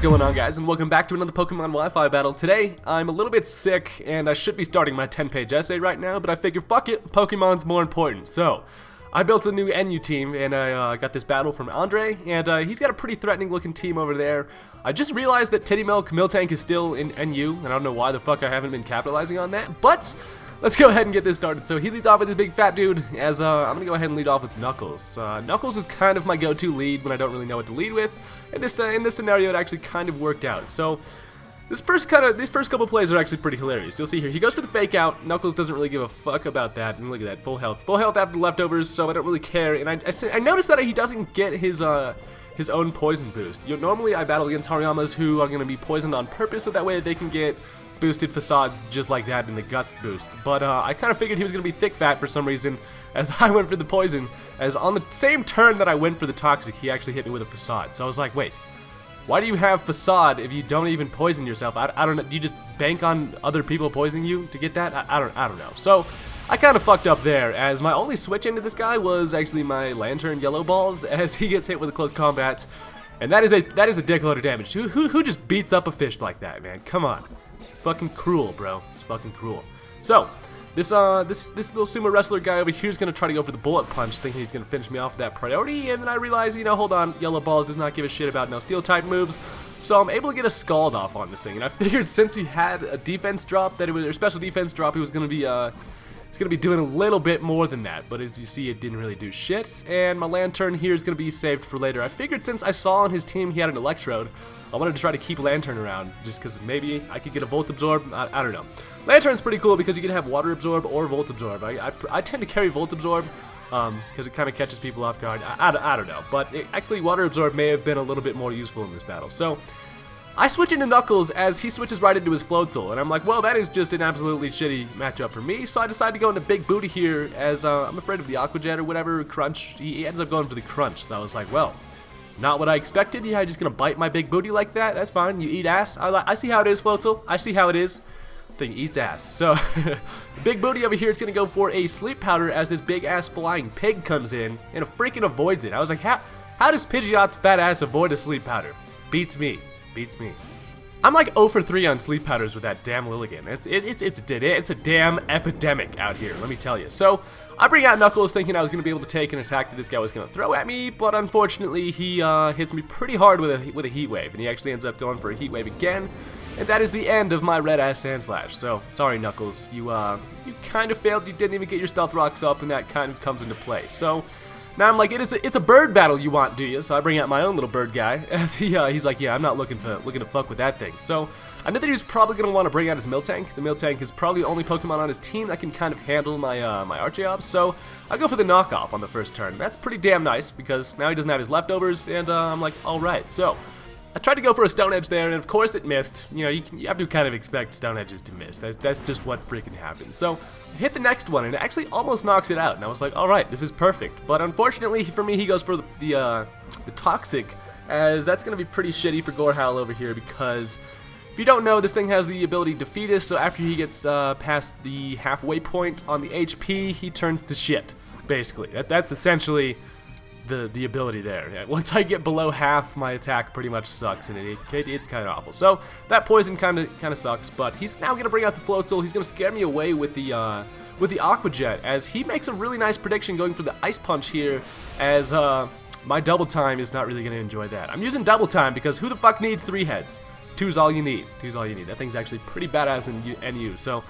going on, guys, and welcome back to another Pokemon Wi-Fi battle. Today, I'm a little bit sick, and I should be starting my 10-page essay right now, but I figure, fuck it, Pokemon's more important. So, I built a new NU team, and I got this battle from Andre, and he's got a pretty threatening-looking team over there. I just realized that Titty Milk Miltank is still in NU, and I don't know why the fuck I haven't been capitalizing on that, but let's go ahead and get this started. So he leads off with this big fat dude, as I'm going to go ahead and lead off with Knuckles. Knuckles is kind of my go-to lead when I don't really know what to lead with, and in this scenario it actually kind of worked out. So these first couple plays are actually pretty hilarious. You'll see here, he goes for the fake out. Knuckles doesn't really give a fuck about that, and look at that, full health after the leftovers, so I don't really care. And I noticed that he doesn't get his own poison boost. Normally I battle against Harayamas who are going to be poisoned on purpose, so that way they can get boosted facades just like that in the guts boost. But I kind of figured he was going to be thick fat for some reason, as I went for the poison, as on the same turn that I went for the toxic, he actually hit me with a facade. So I was like, wait, why do you have facade if you don't even poison yourself? I don't know, do you just bank on other people poisoning you to get that? I don't know. So I kind of fucked up there, as my only switch into this guy was actually my Lantern Yellow Balls, as he gets hit with a close combat, and that is a dickload of damage. Who just beats up a fish like that, man? Come on. It's fucking cruel, bro. It's fucking cruel. So this little sumo wrestler guy over here is gonna try to go for the bullet punch, thinking he's gonna finish me off with that priority, and then I realize, hold on, Yellow Balls does not give a shit about no steel type moves, so I'm able to get a Scald off on this thing, and I figured since he had a defense drop, or special defense drop, he was gonna be it's gonna be doing a little bit more than that, but as you see, it didn't really do shit, and my Lantern here is gonna be saved for later. I figured since I saw on his team he had an Electrode, I wanted to try to keep Lantern around, just because maybe I could get a Volt Absorb. I don't know. Lantern's pretty cool because you can have Water Absorb or Volt Absorb. I tend to carry Volt Absorb because it kind of catches people off guard. I don't know, but actually Water Absorb may have been a little bit more useful in this battle. So I switch into Knuckles as he switches right into his Floatzel, and I'm like, well, that is just an absolutely shitty matchup for me, so I decide to go into Big Booty here, as I'm afraid of the Aqua Jet or whatever, Crunch. He ends up going for the Crunch, so I was like, well, not what I expected. Yeah, just gonna bite my big booty like that? That's fine. You eat ass. I see how it is, Floatzel. I see how it is. Thing eats ass. So, big booty over here is gonna go for a sleep powder as this big ass flying pig comes in and freaking avoids it. I was like, how does Pidgeot's fat ass avoid a sleep powder? Beats me. Beats me. I'm like 0 for 3 on sleep powders with that damn Lilligant. It's a damn epidemic out here, let me tell you. So I bring out Knuckles thinking I was going to be able to take an attack that this guy was going to throw at me, but unfortunately he hits me pretty hard with a Heat Wave, and he actually ends up going for a Heat Wave again, and that is the end of my red ass Sand Slash. So sorry, Knuckles, you kind of failed. You didn't even get your Stealth Rocks up, and that kind of comes into play. So now I'm like, it's a bird battle you want, do you? So I bring out my own little bird guy, as he's like, yeah, I'm not looking to fuck with that thing. So I knew that he was probably gonna want to bring out his Miltank. The Miltank is probably the only Pokemon on his team that can kind of handle my my Archeops. So I go for the knockoff on the first turn. That's pretty damn nice because now he doesn't have his leftovers, and I'm like, all right. So I tried to go for a Stone Edge there, and of course it missed. You have to kind of expect Stone Edges to miss. That's just what freaking happens. So I hit the next one, and it actually almost knocks it out. And I was like, all right, this is perfect. But unfortunately for me, he goes for the Toxic, as that's going to be pretty shitty for Gorehowl over here, because if you don't know, this thing has the ability Defeatus, so after he gets past the halfway point on the HP, he turns to shit, basically. That's essentially the ability there. Once I get below half, my attack pretty much sucks, and it's kind of awful. So that poison kind of sucks, but he's now gonna bring out the Floatzel. He's gonna scare me away with the Aqua Jet, as he makes a really nice prediction going for the Ice Punch here, as my Double Time is not really gonna enjoy that. I'm using Double Time because who the fuck needs 3 heads? 2's all you need. 2's all you need. That thing's actually pretty badass in NU. So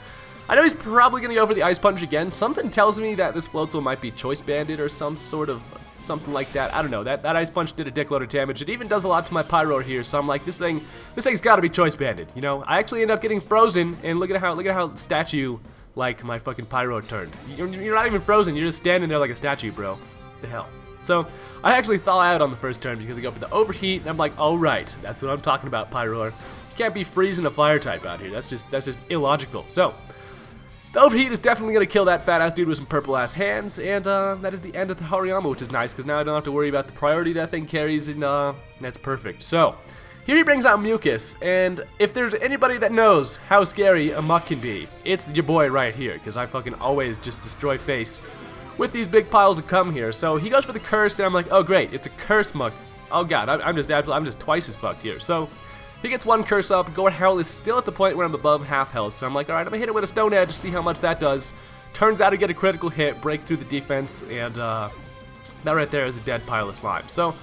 I know he's probably gonna go for the Ice Punch again. Something tells me that this Floatzel might be Choice Banded or something like that. I don't know. That Ice Punch did a dickload of damage. It even does a lot to my Pyro here, so I'm like, this thing's got to be Choice Banded. I actually end up getting frozen, and look at how statue like my fucking Pyro turned. You're not even frozen. You're just standing there like a statue, bro. The hell. So I actually thaw out on the first turn because I go for the Overheat, and I'm like, all right, that's what I'm talking about, Pyro. You can't be freezing a Fire type out here. That's just illogical. So the Overheat is definitely going to kill that fat-ass dude with some purple-ass hands, and that is the end of the Hariyama, which is nice, because now I don't have to worry about the priority that thing carries, and that's perfect. So here he brings out Mucus, and if there's anybody that knows how scary a Muck can be, it's your boy right here, because I fucking always just destroy face with these big piles of cum here. So he goes for the Curse, and I'm like, oh great, it's a Curse Muck. Oh god, I'm just twice as fucked here. So He gets one curse up. Gore Howl is still at the point where I'm above half health, so I'm like, alright, I'm gonna hit it with a Stone Edge, see how much that does. Turns out to get a critical hit, break through the defense, and that right there is a dead pile of slime. So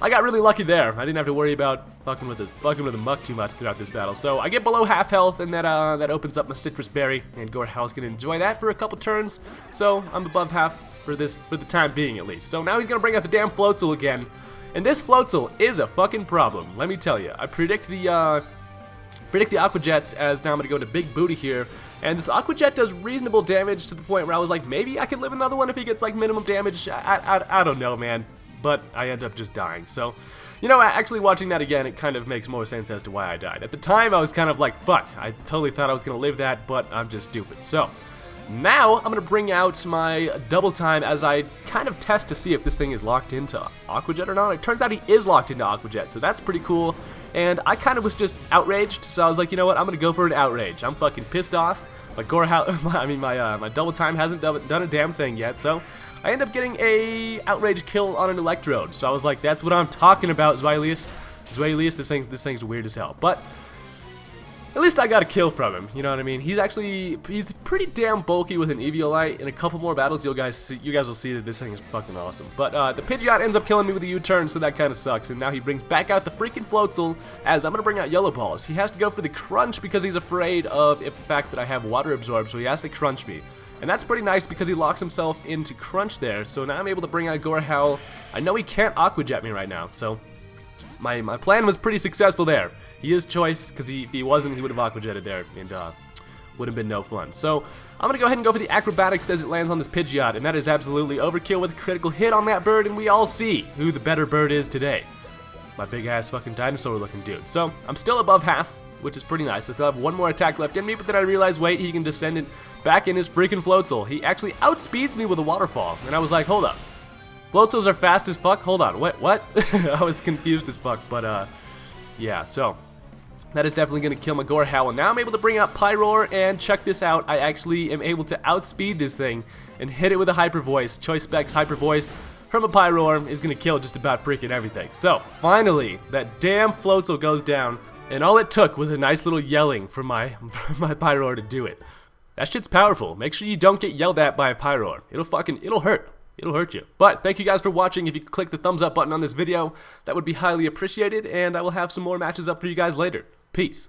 I got really lucky there. I didn't have to worry about fucking with the muck too much throughout this battle. So I get below half health, and that opens up my citrus berry, and Gore Howl's gonna enjoy that for a couple turns. So I'm above half for the time being at least. So now he's gonna bring out the damn Floatzel again, and this Floatzel is a fucking problem. Let me tell you. I predict the Aqua Jet as now I'm gonna go to Big Booty here. And this Aqua Jet does reasonable damage to the point where I was like, maybe I can live another one if he gets like minimum damage. I don't know, man. But I end up just dying. So, you know, actually watching that again, it kind of makes more sense as to why I died. At the time, I was kind of like, fuck, I totally thought I was going to live that, but I'm just stupid. So, now I'm going to bring out my double time as I kind of test to see if this thing is locked into Aqua Jet or not. It turns out he is locked into Aqua Jet, so that's pretty cool. And I kind of was just outraged, so I was like, you know what, I'm going to go for an outrage. I'm fucking pissed off. My my double time hasn't done a damn thing yet, so I end up getting a outrage kill on an Electrode. So I was like, that's what I'm talking about, Zweilius. Zweilius, this thing's weird as hell. But at least I got a kill from him, you know what I mean? He's pretty damn bulky with an Eviolite. In a couple more battles, you guys will see that this thing is fucking awesome. But the Pidgeot ends up killing me with a U-turn, so that kind of sucks. And now he brings back out the freaking Floatzel, as I'm going to bring out Yellow Balls. He has to go for the Crunch because he's afraid of the fact that I have Water Absorb, so he has to Crunch me. And that's pretty nice because he locks himself into Crunch there, so now I'm able to bring out Gore Howl. I know he can't Aqua Jet me right now, so my plan was pretty successful there. He is choice, because if he wasn't, he would have Aqua Jetted there, and would have been no fun. So I'm going to go ahead and go for the Acrobatics as it lands on this Pidgeot, and that is absolutely overkill with a critical hit on that bird, and we all see who the better bird is today. My big-ass fucking dinosaur-looking dude. So I'm still above half, which is pretty nice. I still have one more attack left in me, but then I realized, wait, he can descend it back in his freaking Floatzel. He actually outspeeds me with a Waterfall, and I was like, hold up. Floatzels are fast as fuck? Hold on, what? I was confused as fuck, but yeah, so that is definitely going to kill my Gore Howl. And now I'm able to bring out Pyroar, and check this out. I actually am able to outspeed this thing and hit it with a Hyper Voice. Choice Specs Hyper Voice from a Pyroar is going to kill just about freaking everything. So, finally, that damn Floatzel goes down, and all it took was a nice little yelling from my Pyroar to do it. That shit's powerful. Make sure you don't get yelled at by a Pyroar. It'll hurt. It'll hurt you. But thank you guys for watching. If you could click the thumbs up button on this video, that would be highly appreciated, and I will have some more matches up for you guys later. Peace.